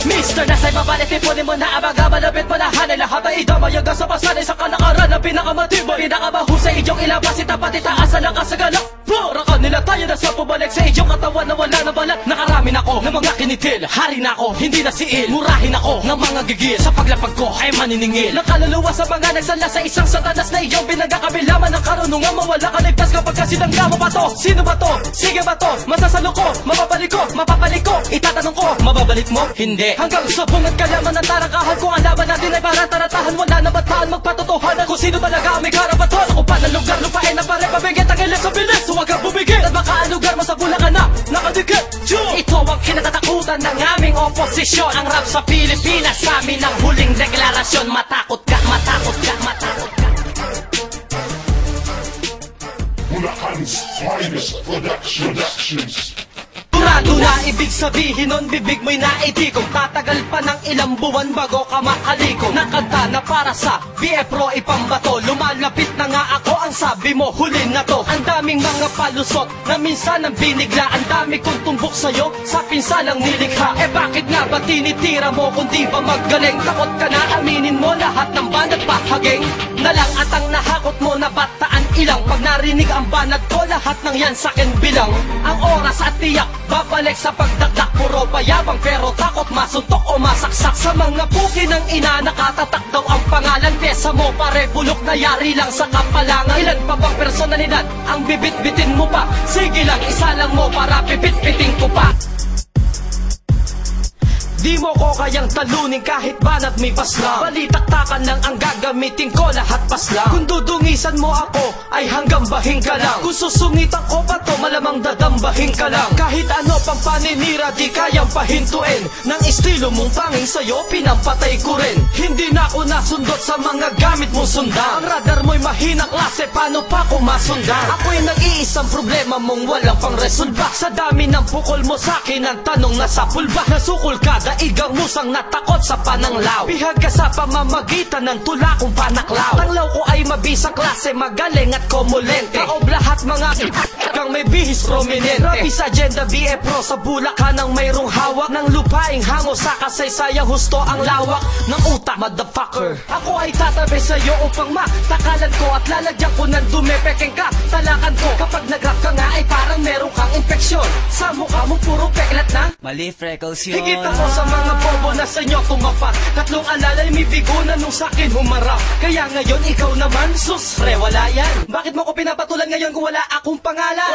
Mister, nasa'y mabalit, ipunin mo na abaga, malapit mo na hanay lahat ay idama, yaga sa pasanay sa kalakaran na pinakamatibay, pinakamahusay, inyong ilabas, itapat itaas na nakasagala. Para kanila tayo na sa pabalik sa inyong katawan na wala na balat. Nakarami na ako ng mga kinitil, hari na ako, hindi na siil, murahin ako ng mga gigil, sa paglapag ko ay maniningil. Nakaluluwa sa mga nagsala sa isang satanas na iyong pinagkakabilaman ng karunungan, mawala ka ligtas kapag kasi sinangga mo ba to? Sino ba to? Sige ba to? Masasalo ko, mapapalik ko, itatanong ko, mababalik mo? Hindi. Hanggang sa bungad kalaman ng tarangkahan ko, ang laban natin ay parang taratahan, wala na bataan magpatotohanan kung sino talaga ang may karabaton. Ako pa ng lugar, lupain na pare, pabigit ang ilis sa bilis, huwag kang bumigit at baka ang lugar mo sa Bulacan na nakadikit. Ito ang kinatatakutan ng aming oposisyon, ang rap sa Pilipinas, sa amin ang huling deklarasyon. Matakot ka, matakot ka, matakot ka. Bulacan's finest productions. Sigurado na ibig sabihin nun, bibig mo'y naitikong tatagal pa ng ilang buwan bago ka makaliko. Nakanta na para sa BF Pro ipambato, lumalapit na nga ako, ang sabi mo huli na to. Ang daming mga palusot na minsan ang binigla, ang dami kong tumbok sa'yo sa pinsalang nilikha. Eh bakit nga ba tinitira mo kung di ba magaling? Takot ka na aminin mo lahat ng banat pahaging na lang at ang nahakot mo na bataan ilang. Pag narinig ang banat ko, lahat ng yan sa'kin bilang. Ang oras at tiyak babalik sa pagdakdak, puro payabang pero takot masuntok o masaksak. Sa mga puki ng ina, nakatatak daw ang pangalan. Pyesa mo pare, bulok na yari lang sa kapalangan. Ilan pa bang personalidad ang bibit-bitin mo pa? Sige lang, isa lang mo para pipit-piting ko pa. Di mo ko kayang talunin kahit banat may paslang. Balitaktakan lang ang gagamitin ko, lahat paslang. Kung dudungisan mo ako, ay hanggang bahing ka lang. Kung susungitan ko pa to, malamang dadambahin ka lang. Kahit ano pang paninira, di kayang pahintuin. Nang estilo mong panging sa'yo, pinampatay ko rin. Hindi na ako nasundot sa mga gamit mong sundan. Ang radar mo'y mahina klase, paano pa ko masundan? Ako'y nag-iisang problema mong walang pang resolba. Sa dami ng pukol mo sa'kin, ang tanong nasa pulba. Nasukol ka, igang musang natakot sa pananglaw. Bihag ka sa pamamagitan ng tula kong panaklaw. Tanglaw ko ay mabisa klase, magaling at komulente. Kaob lahat mga kang may bihis prominente. Rapis agenda BF Pro sa Bulacan ang mayroong hawak ng lupaing hango sa kasaysayang husto ang lawak ng utak, motherfucker. Ako ay tatabi sa'yo upang matakalan ko at lalagyan ko ng dumepekeng ka talakan ko. Kapag nag-rap ka nga ay parang meron kang infeksyon sa mukha mo, puro peklat na mali freckles yun. higit ako sa mga bobo na sa inyo tumapat. Tatlong alalay may bigo na nung sakin humarap. Kaya ngayon ikaw naman, sus, pre, wala yan. Bakit mo ko pinapatulan ngayon kung wala akong pangalan?